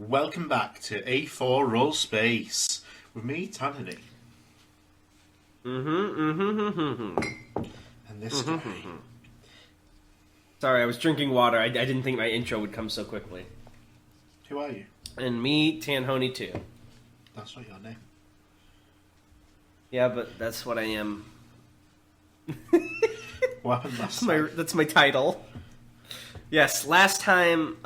Welcome back to A4 Roll Space with me, Tanhony. And this guy. Sorry, I was drinking water. I didn't think my intro would come so quickly. Who are you? And me, Tanhony too. That's not your name. Yeah, but that's what I am. What happened last time? That's my title. Yes, last time,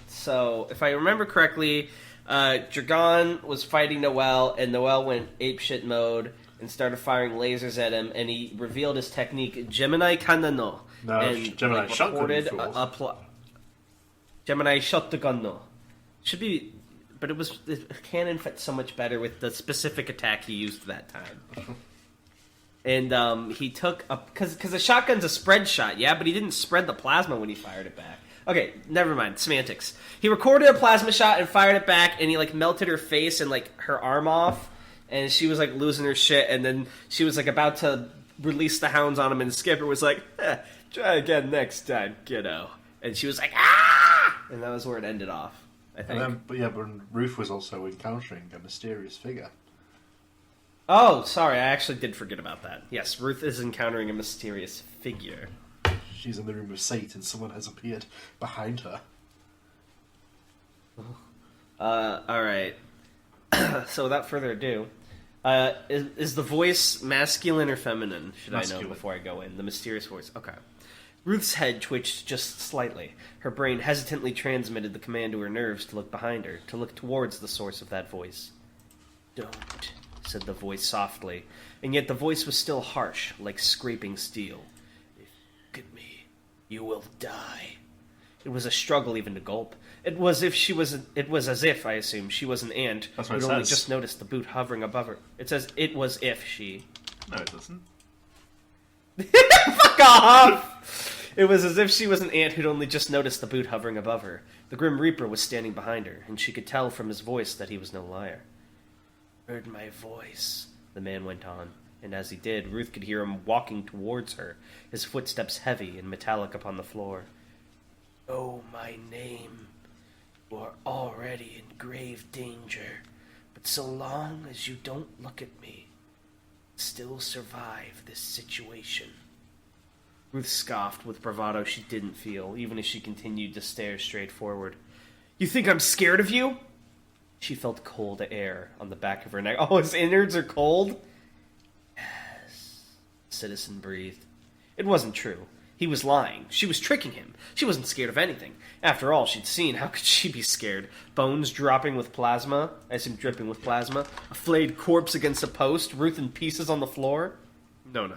so if I remember correctly, Dragon was fighting Noel, and Noel went apeshit mode and started firing lasers at him, and he revealed his technique, Gemini Kanano. No, and, Gemini Shotgun, you Gemini Shotgun no. Should be, but the cannon fit so much better with the specific attack he used that time. And he took a... Because the shotgun's a spread shot, yeah? But he didn't spread the plasma when he fired it back. Okay, never mind. Semantics. He recorded a plasma shot and fired it back, and he, melted her face and, her arm off. And she was, losing her shit. And then she was, about to release the hounds on him, and Skipper was like, try again next time, kiddo. And she was like, ah! And that was where it ended off, I think. But Ruth was also encountering a mysterious figure. Oh, sorry, I actually did forget about that. Yes, Ruth is encountering a mysterious figure. She's in the room with Satan. Someone has appeared behind her. Alright. So without further ado, is the voice masculine or feminine? Should masculine. I know before I go in? The mysterious voice. Okay. Ruth's head twitched just slightly. Her brain hesitantly transmitted the command to her nerves to look behind her, to look towards the source of that voice. Don't, said the voice softly, and yet the voice was still harsh, like scraping steel. If you look at me, you will die. It was a struggle even to gulp. It was as if, I assume, she was an ant who had only just noticed the boot hovering above her. It says it was if she. No, it doesn't. Fuck off! It was as if she was an ant who'd only just noticed the boot hovering above her. The Grim Reaper was standing behind her, and she could tell from his voice that he was no liar. Heard my voice, the man went on, and as he did, Ruth could hear him walking towards her, his footsteps heavy and metallic upon the floor. Know my name. You are already in grave danger, but so long as you don't look at me, still survive this situation. Ruth scoffed with bravado she didn't feel, even as she continued to stare straight forward. You think I'm scared of you? She felt cold air on the back of her neck. Oh, his innards are cold? Yes, the citizen breathed. It wasn't true. He was lying. She was tricking him. She wasn't scared of anything. After all she'd seen, how could she be scared? Bones dropping with plasma, I assume dripping with plasma, a flayed corpse against a post, Ruth in pieces on the floor? No.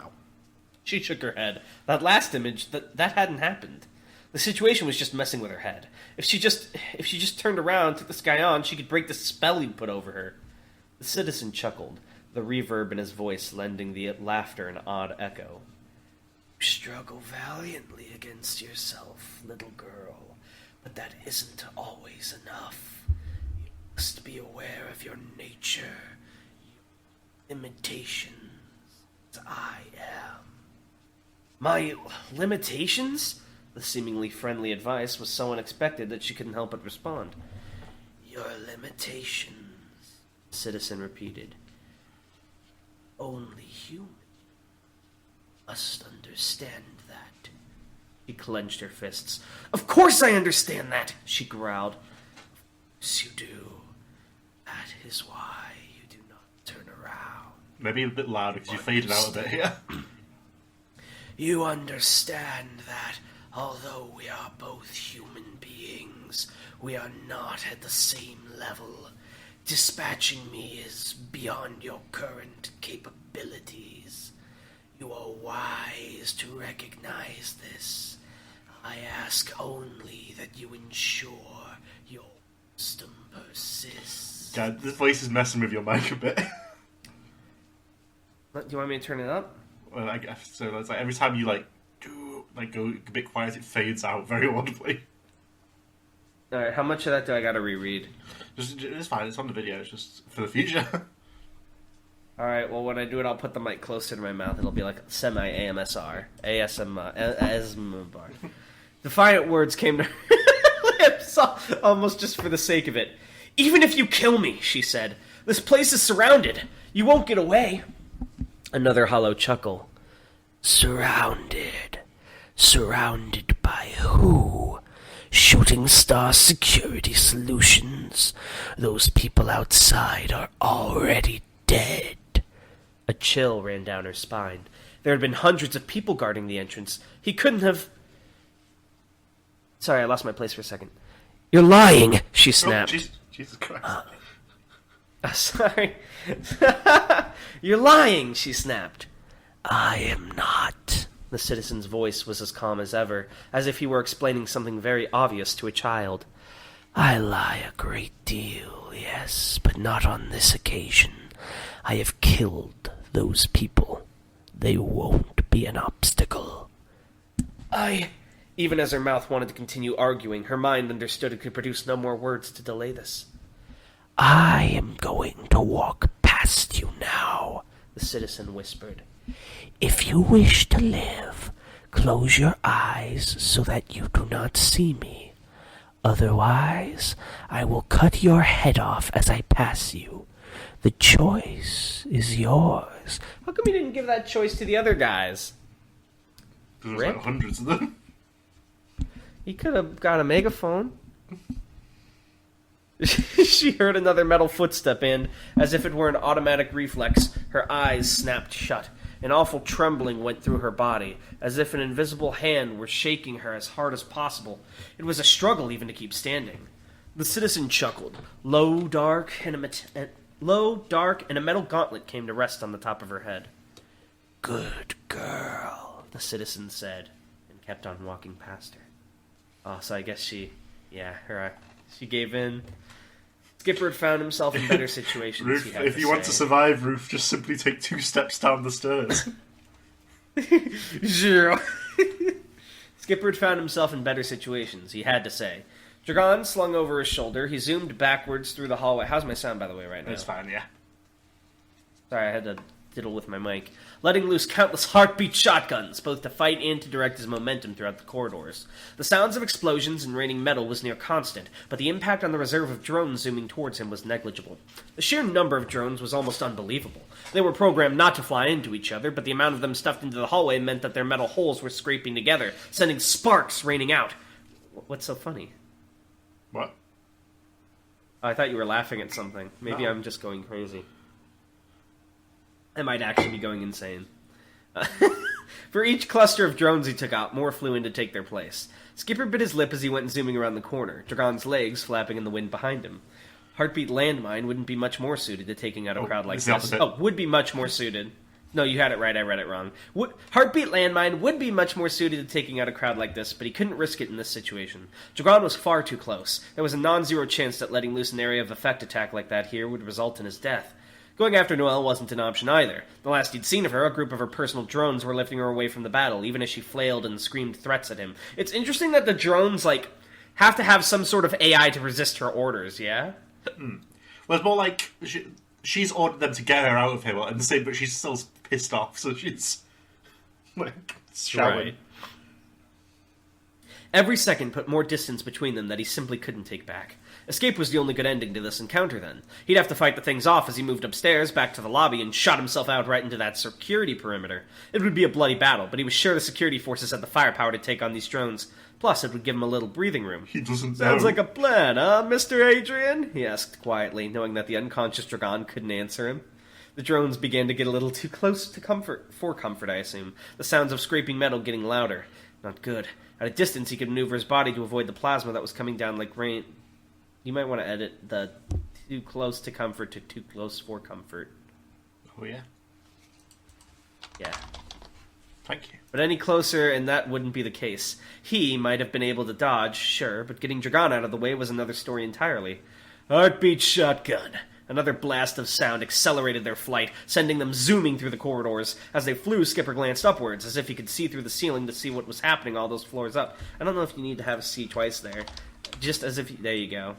She shook her head. That last image, that hadn't happened. The situation was just messing with her head. If she just turned around, took this guy on, she could break the spell he'd put over her. The citizen chuckled, the reverb in his voice lending the laughter an odd echo. You struggle valiantly against yourself, little girl, but that isn't always enough. You must be aware of your nature, your limitations, as I am. My limitations? The seemingly friendly advice was so unexpected that she couldn't help but respond. Your limitations, the citizen repeated. Only human must understand that. She clenched her fists. Of course I understand that, she growled. Of course you do. That is why you do not turn around. Maybe a bit louder because you faded out a bit here. You understand that although we are both human beings, we are not at the same level. Dispatching me is beyond your current capabilities. You are wise to recognize this. I ask only that you ensure your wisdom persists. God, this voice is messing with your mic a bit. Do you want me to turn it up? Well, so it's every time you go a bit quiet, it fades out very audibly. Alright, how much of that do I gotta reread? It's fine, it's on the video, it's just for the future. Alright, well when I do it, I'll put the mic closer to my mouth. It'll be like semi-AMSR. ASMR. Defiant words came to her Almost just for the sake of it. Even if you kill me, she said, this place is surrounded. You won't get away. Another hollow chuckle. Surrounded. Surrounded by who? Shooting Star Security Solutions. Those people outside are already dead. A chill ran down her spine. There had been hundreds of people guarding the entrance. He couldn't have... Sorry, I lost my place for a second. You're lying, she snapped. Oh, Jesus Christ. Sorry. You're lying, she snapped. I am not. The citizen's voice was as calm as ever, as if he were explaining something very obvious to a child. I lie a great deal, yes, but not on this occasion. I have killed those people. They won't be an obstacle. Even as her mouth wanted to continue arguing, her mind understood it could produce no more words to delay this. I am going to walk past you now, the citizen whispered. If you wish to live, close your eyes so that you do not see me. Otherwise, I will cut your head off as I pass you. The choice is yours. How come you didn't give that choice to the other guys? There's like hundreds of them. He could have got a megaphone. She heard another metal footstep and, as if it were an automatic reflex, her eyes snapped shut. An awful trembling went through her body, as if an invisible hand were shaking her as hard as possible. It was a struggle even to keep standing. The citizen chuckled. Low, dark, and a metal gauntlet came to rest on the top of her head. Good girl, the citizen said, and kept on walking past her. Oh, so I guess she gave in. Skipper had found himself in better situations. Ruth, if you want to survive, Ruth, just simply take 2 steps down the stairs. Sure. Skipper had found himself in better situations, he had to say. Dragon slung over his shoulder, he zoomed backwards through the hallway. How's my sound, by the way, right now? It's fine, yeah. Sorry, I had to diddle with my mic. Letting loose countless heartbeat shotguns, both to fight and to direct his momentum throughout the corridors. The sounds of explosions and raining metal was near constant, but the impact on the reserve of drones zooming towards him was negligible. The sheer number of drones was almost unbelievable. They were programmed not to fly into each other, but the amount of them stuffed into the hallway meant that their metal holes were scraping together, sending sparks raining out. What's so funny? What? I thought you were laughing at something. Maybe No. I'm just going crazy. I might actually be going insane. For each cluster of drones he took out, more flew in to take their place. Skipper bit his lip as he went zooming around the corner, Dragon's legs flapping in the wind behind him. Heartbeat landmine wouldn't be much more suited to taking out a crowd like this. Would be much more suited. No, you had it right, I read it wrong. Heartbeat landmine would be much more suited to taking out a crowd like this, but he couldn't risk it in this situation. Dragon was far too close. There was a non-zero chance that letting loose an area of effect attack like that here would result in his death. Going after Noelle wasn't an option either. The last he'd seen of her, a group of her personal drones were lifting her away from the battle, even as she flailed and screamed threats at him. It's interesting that the drones, have to have some sort of AI to resist her orders, yeah? Well, it's more like she's ordered them to get her out of here, and the same, but she's still pissed off, so she's shouting. Right. Every second put more distance between them that he simply couldn't take back. Escape was the only good ending to this encounter, then. He'd have to fight the things off as he moved upstairs, back to the lobby, and shot himself out right into that security perimeter. It would be a bloody battle, but he was sure the security forces had the firepower to take on these drones. Plus, it would give him a little breathing room. He doesn't know. Sounds like a plan, huh, Mr. Adrian? He asked quietly, knowing that the unconscious Dragon couldn't answer him. The drones began to get a little too close to comfort, I assume. The sounds of scraping metal getting louder. Not good. At a distance, he could maneuver his body to avoid the plasma that was coming down like rain. You might want to edit the too close to comfort to too close for comfort. Oh, yeah? Yeah. Thank you. But any closer, and that wouldn't be the case. He might have been able to dodge, sure, but getting Dragon out of the way was another story entirely. Heartbeat shotgun. Another blast of sound accelerated their flight, sending them zooming through the corridors. As they flew, Skipper glanced upwards, as if he could see through the ceiling to see what was happening all those floors up. I don't know if you need to have see twice there. Just as if... There you go.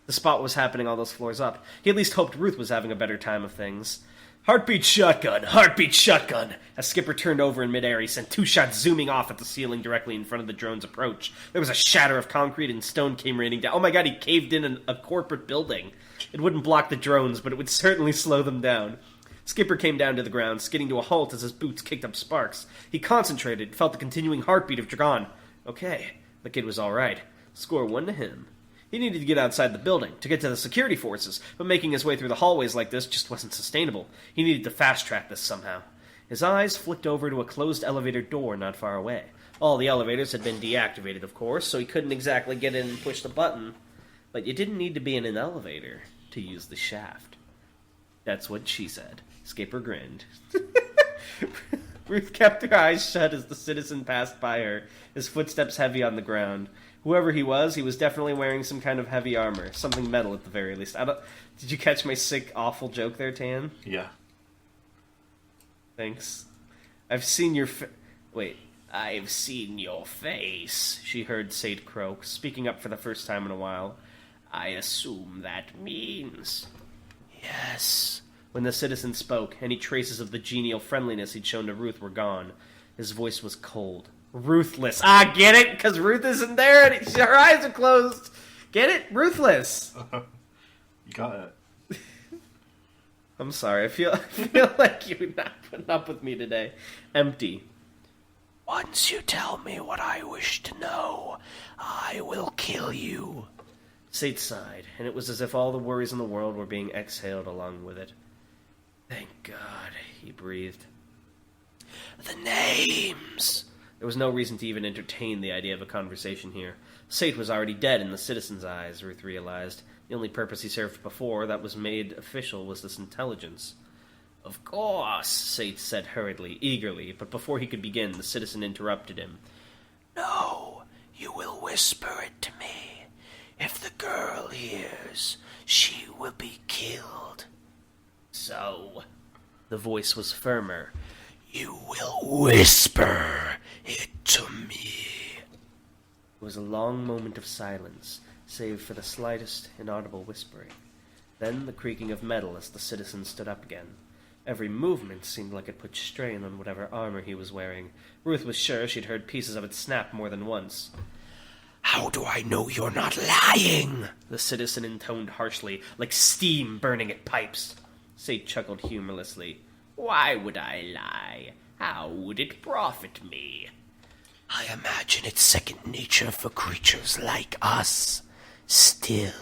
The spot was happening all those floors up. He at least hoped Ruth was having a better time of things. Heartbeat shotgun! Heartbeat shotgun! As Skipper turned over in midair, he sent 2 shots zooming off at the ceiling directly in front of the drone's approach. There was a shatter of concrete and stone came raining down. Oh my god, he caved in a corporate building. It wouldn't block the drones, but it would certainly slow them down. Skipper came down to the ground, skidding to a halt as his boots kicked up sparks. He concentrated, felt the continuing heartbeat of Dragon. Okay, the kid was alright. Score 1 to him. He needed to get outside the building, to get to the security forces, but making his way through the hallways like this just wasn't sustainable. He needed to fast-track this somehow. His eyes flicked over to a closed elevator door not far away. All the elevators had been deactivated, of course, so he couldn't exactly get in and push the button. But you didn't need to be in an elevator to use the shaft. That's what she said. Skipper grinned. Ruth kept her eyes shut as the citizen passed by her, his footsteps heavy on the ground. Whoever he was definitely wearing some kind of heavy armor. Something metal, at the very least. Did you catch my sick, awful joke there, Tan? Yeah. Thanks. I've seen your I've seen your face, she heard Sate croak, speaking up for the first time in a while. I assume that means... Yes. When the citizen spoke, any traces of the genial friendliness he'd shown to Ruth were gone. His voice was cold. Ruthless. Get it? Because Ruth isn't there and her eyes are closed. Get it? Ruthless. You got it. I'm sorry. I feel like you're not putting up with me today. Empty. Once you tell me what I wish to know, I will kill you. Sate sighed, and it was as if all the worries in the world were being exhaled along with it. Thank God, he breathed. The names... There was no reason to even entertain the idea of a conversation here. Sate was already dead in the citizen's eyes, Ruth realized. The only purpose he served before that was made official was this intelligence. Of course, Sate said hurriedly, eagerly, but before he could begin, the citizen interrupted him. No, you will whisper it to me. If the girl hears, she will be killed. So, the voice was firmer. You will whisper it to me. It was a long moment of silence, save for the slightest inaudible whispering. Then the creaking of metal as the citizen stood up again. Every movement seemed like it put strain on whatever armor he was wearing. Ruth was sure she'd heard pieces of it snap more than once. How do I know you're not lying? The citizen intoned harshly, like steam burning at pipes. Sate chuckled humorlessly. Why would I lie? How would it profit me? I imagine it's second nature for creatures like us. Still.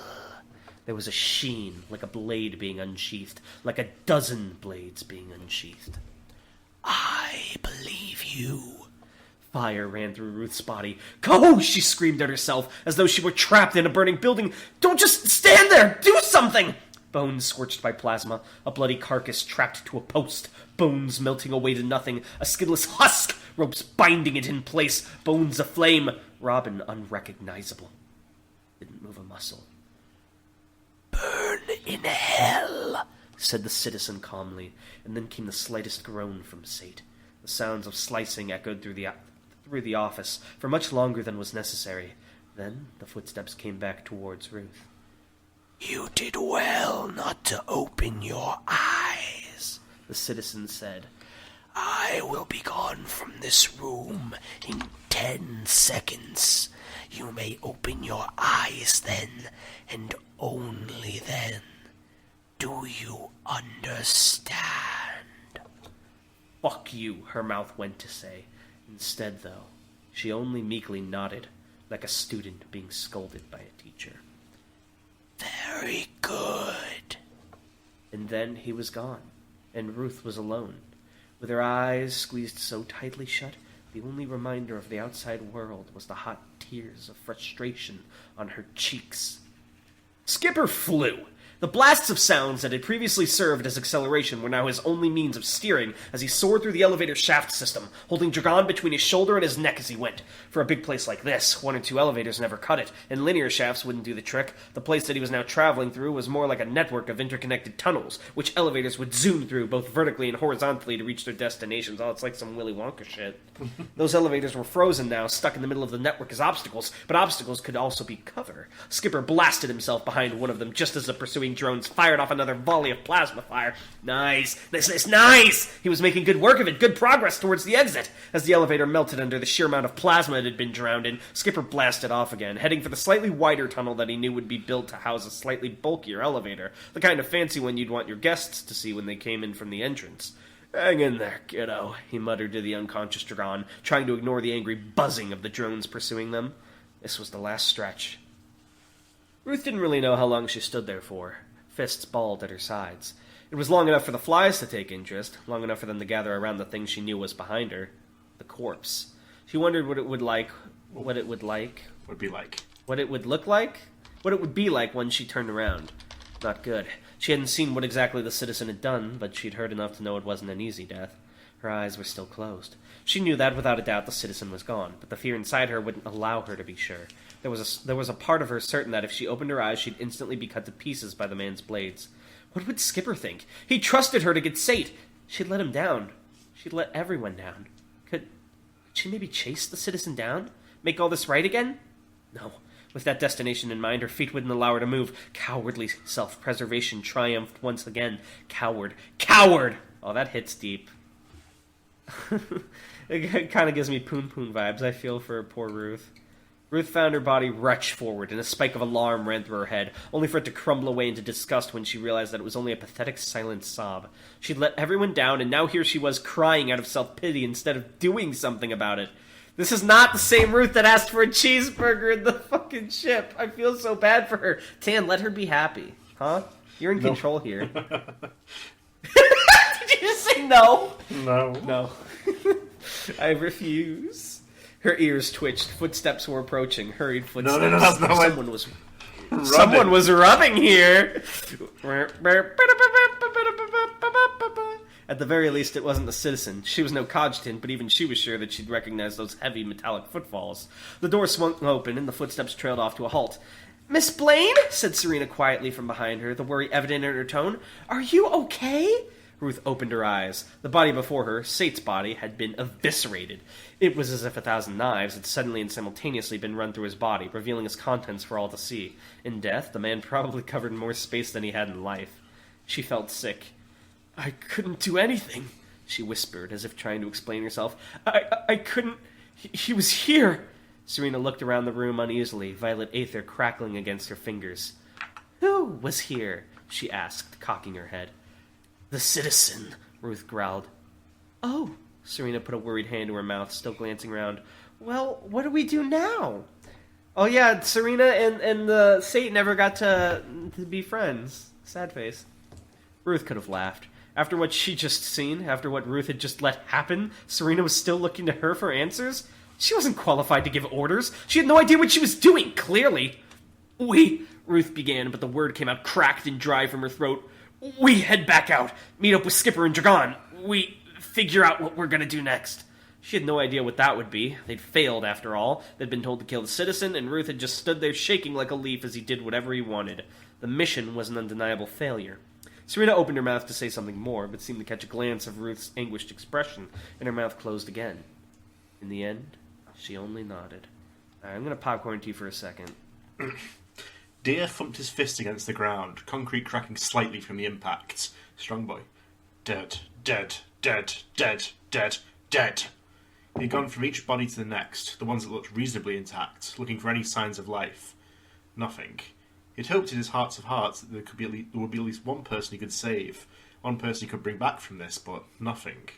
There was a sheen, like a blade being unsheathed, like a dozen blades being unsheathed. I believe you. Fire ran through Ruth's body. Go! She screamed at herself, as though she were trapped in a burning building. Don't just stand there! Do something! Bones scorched by plasma, a bloody carcass trapped to a post, bones melting away to nothing, a skinless husk, ropes binding it in place, bones aflame, Robin unrecognizable. Didn't move a muscle. Burn in hell, said the citizen calmly, and then came the slightest groan from Sate. The sounds of slicing echoed through the office for much longer than was necessary. Then the footsteps came back towards Ruth. You did well not to open your eyes, the citizen said. I will be gone from this room in 10 seconds. You may open your eyes then, and only then. Do you understand? Fuck you, her mouth went to say. Instead, though, she only meekly nodded, like a student being scolded by a teacher. Very good. And then he was gone, and Ruth was alone. With her eyes squeezed so tightly shut, the only reminder of the outside world was the hot tears of frustration on her cheeks. Skipper flew. The blasts of sounds that had previously served as acceleration were now his only means of steering as he soared through the elevator shaft system, holding Dragon between his shoulder and his neck as he went. For a big place like this, 1 or 2 elevators never cut it, and linear shafts wouldn't do the trick. The place that he was now traveling through was more like a network of interconnected tunnels, which elevators would zoom through both vertically and horizontally to reach their destinations. Oh, it's like some Willy Wonka shit. Those elevators were frozen now, stuck in the middle of the network as obstacles, but obstacles could also be cover. Skipper blasted himself behind one of them just as the pursuing pursuing drones fired off another volley of plasma fire. Nice! Nice! He was making good work of it, good progress towards the exit. As the elevator melted under the sheer amount of plasma it had been drowned in, Skipper blasted off again, heading for the slightly wider tunnel that he knew would be built to house a slightly bulkier elevator, the kind of fancy one you'd want your guests to see when they came in from the entrance. "Hang in there, kiddo," he muttered to the unconscious Dragon, trying to ignore the angry buzzing of the drones pursuing them. This was the last stretch. Ruth didn't really know how long she stood there for, fists balled at her sides. It was long enough for the flies to take interest, long enough for them to gather around the thing she knew was behind her, the corpse. She wondered what it would be like when she turned around. Not good. She hadn't seen what exactly the citizen had done, but she'd heard enough to know it wasn't an easy death. Her eyes were still closed. She knew that, without a doubt, the citizen was gone, but the fear inside her wouldn't allow her to be sure. There was a part of her certain that if she opened her eyes, she'd instantly be cut to pieces by the man's blades. What would Skipper think? He trusted her to get Sate. She'd let him down. She'd let everyone down. Could she maybe chase the citizen down? Make all this right again? No. With that destination in mind, her feet wouldn't allow her to move. Cowardly self-preservation triumphed once again. Coward. Coward! Oh, that hits deep. It kind of gives me Poon Poon vibes, I feel, for poor Ruth. Ruth found her body retch forward, and a spike of alarm ran through her head, only for it to crumble away into disgust when she realized that it was only a pathetic silent sob. She'd let everyone down, and now here she was crying out of self-pity instead of doing something about it. This is not the same Ruth that asked for a cheeseburger in the fucking ship. I feel so bad for her. Tan, let her be happy. Huh? You're in control here. Did you just say no? No. No. I refuse. Her ears twitched. Footsteps were approaching. Hurried footsteps. No, that's not Someone was rubbing here. At the very least, it wasn't the citizen. She was no cogitant, but even she was sure that she'd recognize those heavy metallic footfalls. The door swung open, and the footsteps trailed off to a halt. "Miss Blaine?" said Serena quietly from behind her, the worry evident in her tone. "Are you okay?" Ruth opened her eyes. The body before her, Sate's body, had been eviscerated. It was as if 1,000 knives had suddenly and simultaneously been run through his body, revealing its contents for all to see. In death, the man probably covered more space than he had in life. She felt sick. "I couldn't do anything," she whispered, as if trying to explain herself. I couldn't... He was here." Serena looked around the room uneasily, violet aether crackling against her fingers. "Who was here?" she asked, cocking her head. "The citizen," Ruth growled. "Oh," Serena put a worried hand to her mouth, still glancing around. "Well, what do we do now?" Oh yeah, Serena and Sate never got to be friends. Sad face. Ruth could have laughed. After what she'd just seen, after what Ruth had just let happen, Serena was still looking to her for answers? She wasn't qualified to give orders. She had no idea what she was doing, clearly. Ruth began, but the word came out cracked and dry from her throat. "We head back out, meet up with Skipper and Dragon. We figure out what we're gonna do next." She had no idea what that would be. They'd failed, after all. They'd been told to kill the citizen, and Ruth had just stood there shaking like a leaf as he did whatever he wanted. The mission was an undeniable failure. Serena opened her mouth to say something more, but seemed to catch a glance of Ruth's anguished expression, and her mouth closed again. In the end, she only nodded. Alright, I'm gonna popcorn tea for a second. Deer thumped his fist against the ground, concrete cracking slightly from the impact. Strong boy. Dead, dead, dead, dead, dead, dead. He'd gone from each body to the next, the ones that looked reasonably intact, looking for any signs of life. Nothing. He'd hoped in his hearts of hearts that there would be at least one person he could save, one person he could bring back from this, but nothing.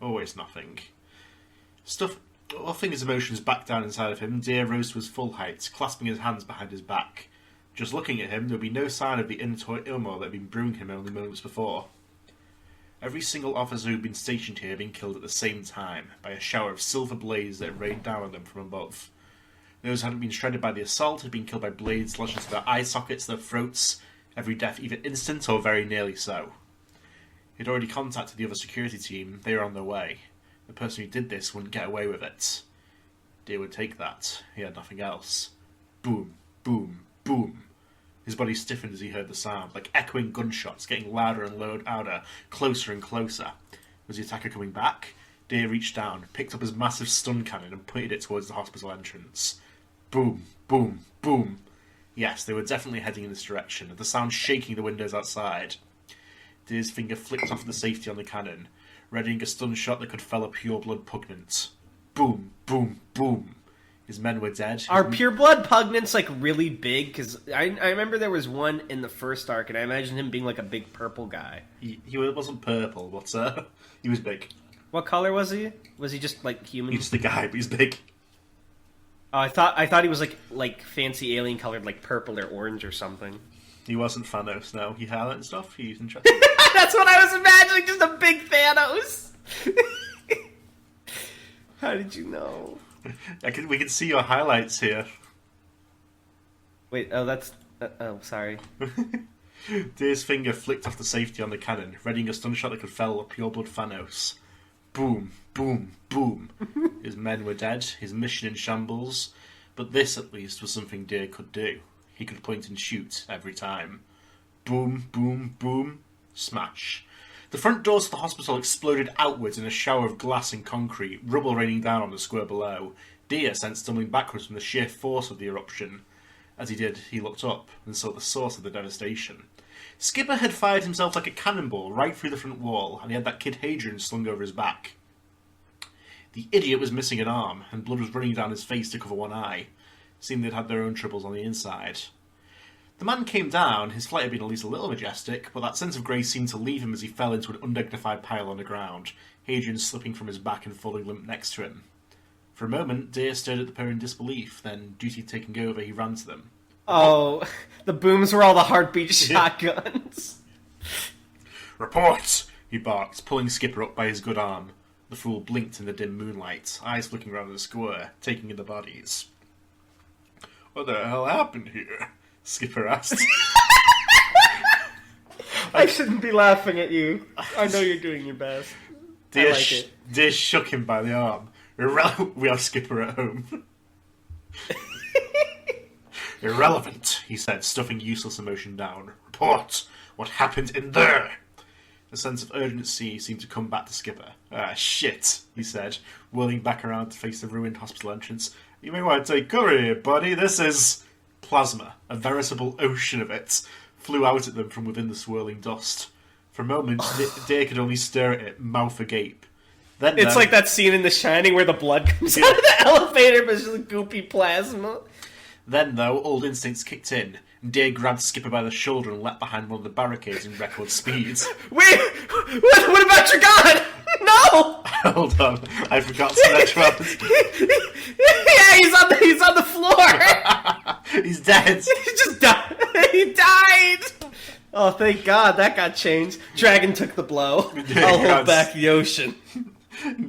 Always nothing. Stuffing his emotions back down inside of him, Deer rose to his full height, clasping his hands behind his back. Just looking at him, there would be no sign of the inner turmoil that had been brewing him only moments before. Every single officer who had been stationed here had been killed at the same time, by a shower of silver blades that rained down on them from above. Those who hadn't been shredded by the assault had been killed by blades lodged into their eye sockets, their throats, every death either instant or very nearly so. He'd already contacted the other security team. They were on their way. The person who did this wouldn't get away with it. Deer would take that. He had nothing else. Boom, boom, boom. His body stiffened as he heard the sound, like echoing gunshots, getting louder and louder, closer and closer. Was the attacker coming back? Deer reached down, picked up his massive stun cannon and pointed it towards the hospital entrance. Boom, boom, boom. Yes, they were definitely heading in this direction, the sound shaking the windows outside. Deer's finger flicked off the safety on the cannon, readying a stun shot that could fell a pureblood pugnant. Boom, boom, boom. His men were dead. Are pureblood pugnants, like, really big? Because I remember there was one in the first arc, and I imagined him being, like, a big purple guy. He wasn't purple, but he was big. What color was he? Was he just, like, human? He's just a guy, but he's big. Oh, I thought he was, like fancy alien colored, like, purple or orange or something. He wasn't Thanos, no. He had that and stuff. He's interesting. That's what I was imagining, just a big Thanos! How did you know? We can see your highlights here. Wait, oh, that's... oh, sorry. Deer's finger flicked off the safety on the cannon, readying a stun shot that could fell a pureblood Thanos. Boom, boom, boom. His men were dead, his mission in shambles, but this, at least, was something Deer could do. He could point and shoot every time. Boom, boom, boom. Smash. The front doors of the hospital exploded outwards in a shower of glass and concrete, rubble raining down on the square below. Deer sent stumbling backwards from the sheer force of the eruption. As he did, he looked up and saw the source of the devastation. Skipper had fired himself like a cannonball right through the front wall, and he had that kid Hadrian slung over his back. The idiot was missing an arm, and blood was running down his face to cover one eye. It seemed they'd had their own troubles on the inside. The man came down. His flight had been at least a little majestic, but that sense of grace seemed to leave him as he fell into an undignified pile on the ground, Hadrian slipping from his back and falling limp next to him. For a moment, Deer stared at the pair in disbelief, then, duty taking over, he ran to them. Oh, the booms were all the heartbeat shotguns. Report! He barked, pulling Skipper up by his good arm. The fool blinked in the dim moonlight, eyes looking around the square, taking in the bodies. What the hell happened here? Skipper asked. I shouldn't be laughing at you. I know you're doing your best. I like it. Deer shook him by the arm. We have Skipper at home. Irrelevant, he said, stuffing useless emotion down. Report! What happened in there? A sense of urgency seemed to come back to Skipper. Ah, shit, he said, whirling back around to face the ruined hospital entrance. You may want to take cover here, buddy. This is... Plasma, a veritable ocean of it, flew out at them from within the swirling dust. For a moment, Deer could only stare at it, mouth agape. Then, it's like that scene in The Shining where the blood comes out of the elevator, but it's just goopy plasma. Then, though, old instincts kicked in, and Deer grabbed Skipper by the shoulder and leapt behind one of the barricades in record speed. Wait! What about your gun? No! Hold on, I forgot to mention about this. Yeah, he's on the floor! He's dead! He just died! He died! Oh, thank God, that got changed. Dragon took the blow. I'll hold back the ocean.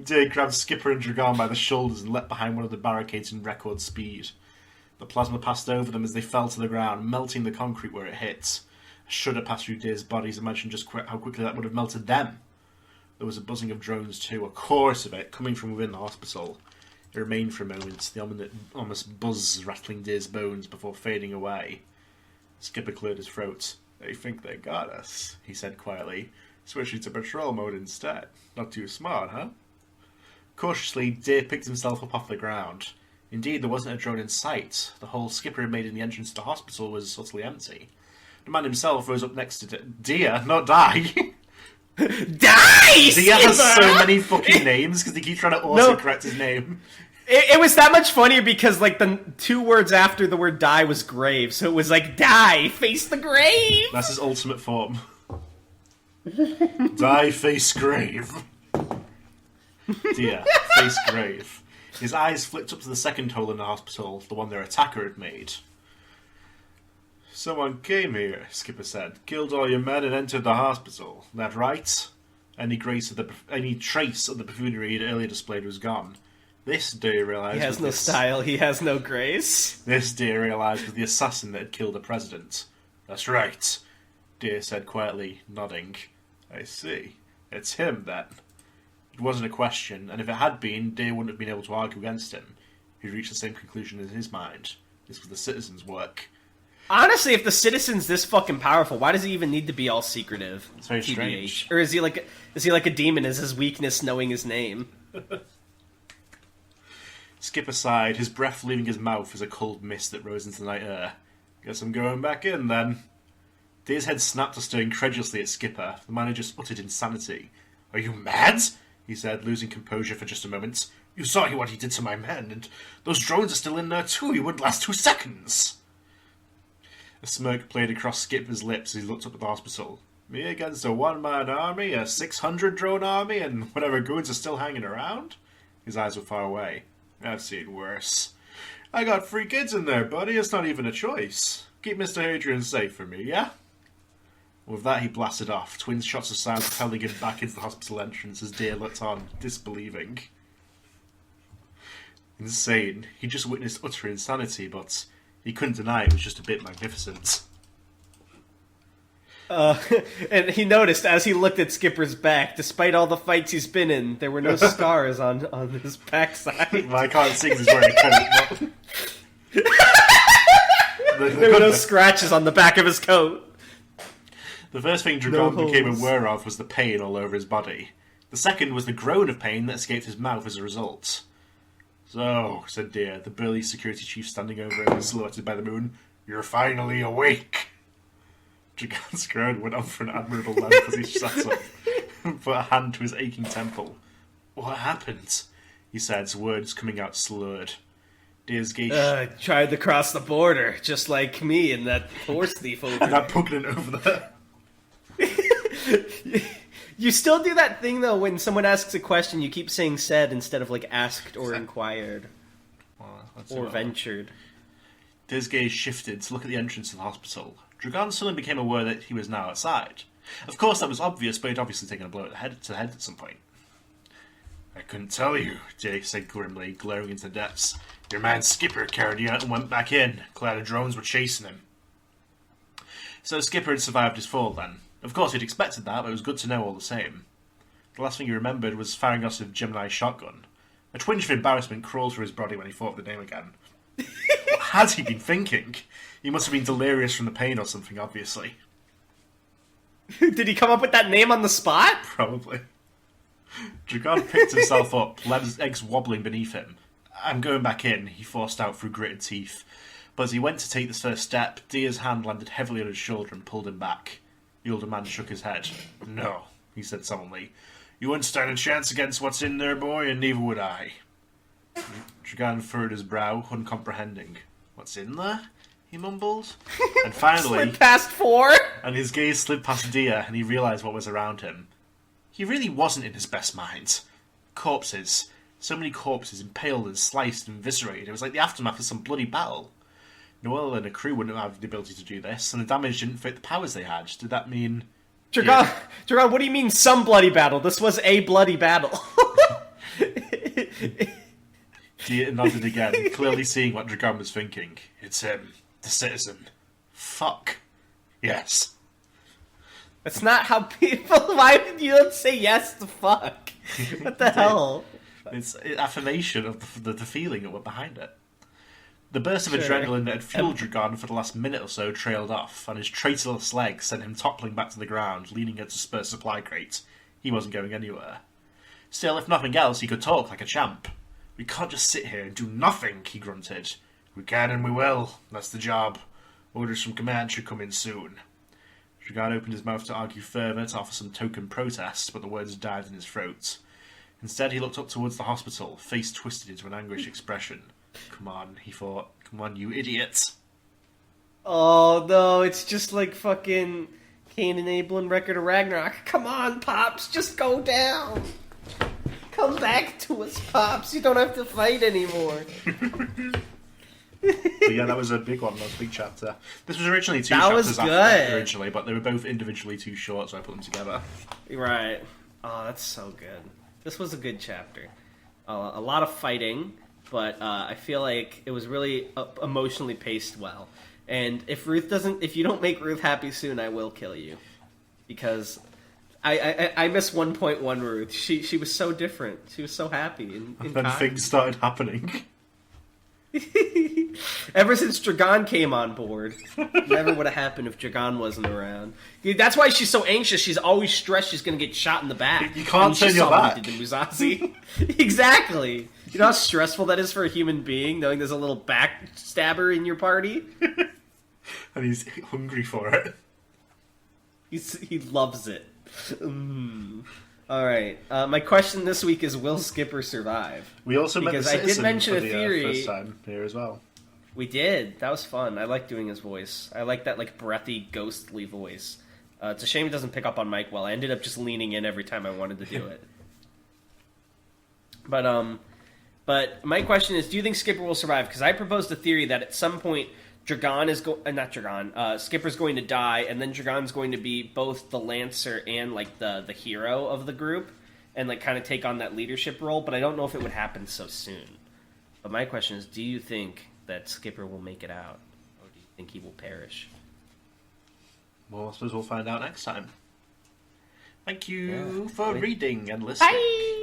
Deer grabbed Skipper and Dragon by the shoulders and leapt behind one of the barricades in record speed. The plasma passed over them as they fell to the ground, melting the concrete where it hit. A shudder passed through Deer's body as he imagined just how quickly that would have melted them. There was a buzzing of drones too, a chorus of it, coming from within the hospital. It remained for a moment, the ominous buzz rattling Deer's bones before fading away. Skipper cleared his throat. They think they got us, he said quietly, switching to patrol mode instead. Not too smart, huh? Cautiously, Deer picked himself up off the ground. Indeed, there wasn't a drone in sight. The hole Skipper had made in the entrance to the hospital was utterly empty. The man himself rose up next to Deer, not Die! Die! Deer has so many fucking names because they keep trying to autocorrect his name. It was that much funnier because, like, the 2 words after the word die was grave, so it was like, die, face the grave! That's his ultimate form. Die, face grave. Deer, face grave. His eyes flicked up to the second hole in the hospital, the one their attacker had made. Someone came here, Skipper said, killed all your men and entered the hospital. That right? Any trace of the buffoonery he'd earlier displayed was gone. This, Deer realised... He has no style, he has no grace. This, Deer realised, was the assassin that had killed the president. That's right, Deer said quietly, nodding. I see. It's him, then. It wasn't a question, and if it had been, Deer wouldn't have been able to argue against him. He reached the same conclusion in his mind. This was the citizens' work. Honestly, if the citizen's this fucking powerful, why does he even need to be all secretive? It's very strange. Or is he like a demon? Is his weakness knowing his name? Skipper sighed, his breath leaving his mouth as a cold mist that rose into the night air. Guess I'm going back in, then. Deer's head snapped to stare incredulously at Skipper. The miner just uttered insanity. Are you mad? He said, losing composure for just a moment. You saw what he did to my men, and those drones are still in there too. You wouldn't last 2 seconds. A smirk played across Skipper's lips as he looked up at the hospital. Me against a one-man army, a 600-drone army, and whatever goons are still hanging around? His eyes were far away. I've seen worse. I got 3 kids in there, buddy. It's not even a choice. Keep Mr. Hadrian safe for me, yeah? With that, he blasted off, twin shots of sound propelling him back into the hospital entrance as Deer looked on, disbelieving. Insane. He just witnessed utter insanity, but he couldn't deny it was just a bit magnificent. And he noticed as he looked at Skipper's back, despite all the fights he's been in, there were no scars on his backside. Well, I can't see because he's wearing a coat. There were no scratches on the back of his coat. The first thing Dragon became aware of was the pain all over his body. The second was the groan of pain that escaped his mouth as a result. So, said Deer, the burly security chief standing over him, silhouetted by the moon, you're finally awake. Dragon's groan went on for an admirable length as he sat up and put a hand to his aching temple. What happened? He said, words coming out slurred. Deer's gaze... tried to cross the border, just like me and that horse thief over there. That pugnant over there. You still do that thing, though, when someone asks a question, you keep saying said instead of, like, asked or inquired. Or ventured. Deer's gaze shifted to look at the entrance to the hospital. Dragon suddenly became aware that he was now outside. Of course, that was obvious, but he'd obviously taken a blow to the head at some point. I couldn't tell you, Deer said grimly, glaring into the depths. Your man Skipper carried you out and went back in. Cloud of drones were chasing him. So Skipper had survived his fall, then. Of course, he'd expected that, but it was good to know all the same. The last thing he remembered was firing off with Gemini's shotgun. A twinge of embarrassment crawled through his body when he thought of the name again. What had he been thinking? He must have been delirious from the pain or something, obviously. Did he come up with that name on the spot? Probably. Dragon picked himself up, legs wobbling beneath him. I'm going back in, he forced out through gritted teeth. But as he went to take this first step, Deer's hand landed heavily on his shoulder and pulled him back. The older man shook his head. No, he said sullenly. You wouldn't stand a chance against what's in there, boy, and neither would I. Dragon furrowed his brow, uncomprehending. What's in there? He mumbled. And finally... slid past 4? And his gaze slid past Deer, and he realised what was around him. He really wasn't in his best mind. Corpses. So many corpses impaled and sliced and eviscerated. It was like the aftermath of some bloody battle. Noel and a crew wouldn't have the ability to do this, and the damage didn't fit the powers they had. Did that mean... Dragon, what do you mean some bloody battle? This was a bloody battle. Deer nodded again, clearly seeing what Dragon was thinking. It's him, the citizen. Fuck. Yes. That's not how people... Why would you say yes to fuck? What the hell? It's affirmation of the feeling that went behind it. The burst of adrenaline that had fueled Dragon for the last minute or so trailed off, and his traitorless legs sent him toppling back to the ground, leaning against a spare supply crate. He wasn't going anywhere. Still, if nothing else, he could talk like a champ. We can't just sit here and do nothing, he grunted. We can and we will. That's the job. Orders from command should come in soon. Dragon opened his mouth to argue further, to offer some token protest, but the words died in his throat. Instead, he looked up towards the hospital, face twisted into an anguished expression. Come on, he thought. Come on, you idiot. Oh, no, it's just like fucking Cain and Abel and Record of Ragnarok. Come on, Pops, just go down. Come back to us, Pops. You don't have to fight anymore. But yeah, that was a big one. That was a big chapter. This was originally two chapters originally, but they were both individually too short, so I put them together. Right. Oh, that's so good. This was a good chapter. A lot of fighting, but I feel like it was really emotionally paced well. And if you don't make Ruth happy soon, I will kill you, because I miss 1.1 Ruth. She was so different. She was so happy. And then things started happening. Ever since Dragon came on board, never would have happened if Dragon wasn't around. That's why she's so anxious. She's always stressed she's going to get shot in the back. You can't turn your back. Musashi. Exactly. You know how stressful that is for a human being, knowing there's a little backstabber in your party? And he's hungry for it. He loves it. All right. My question this week is: will Skipper survive? We also met the because I did citizen mention for a the theory. first time here as well. We did. That was fun. I like doing his voice. I like that like breathy, ghostly voice. It's a shame it doesn't pick up on mic well. I ended up just leaning in every time I wanted to do it. But my question is: do you think Skipper will survive? Because I proposed a theory that at some point Skipper's going to die, and then Dragon's going to be both the Lancer and like the hero of the group, and like kind of take on that leadership role. But I don't know if it would happen so soon. But my question is: do you think that Skipper will make it out, or do you think he will perish? Well, I suppose we'll find out next time. Thank you for Wait. reading and listening. Bye!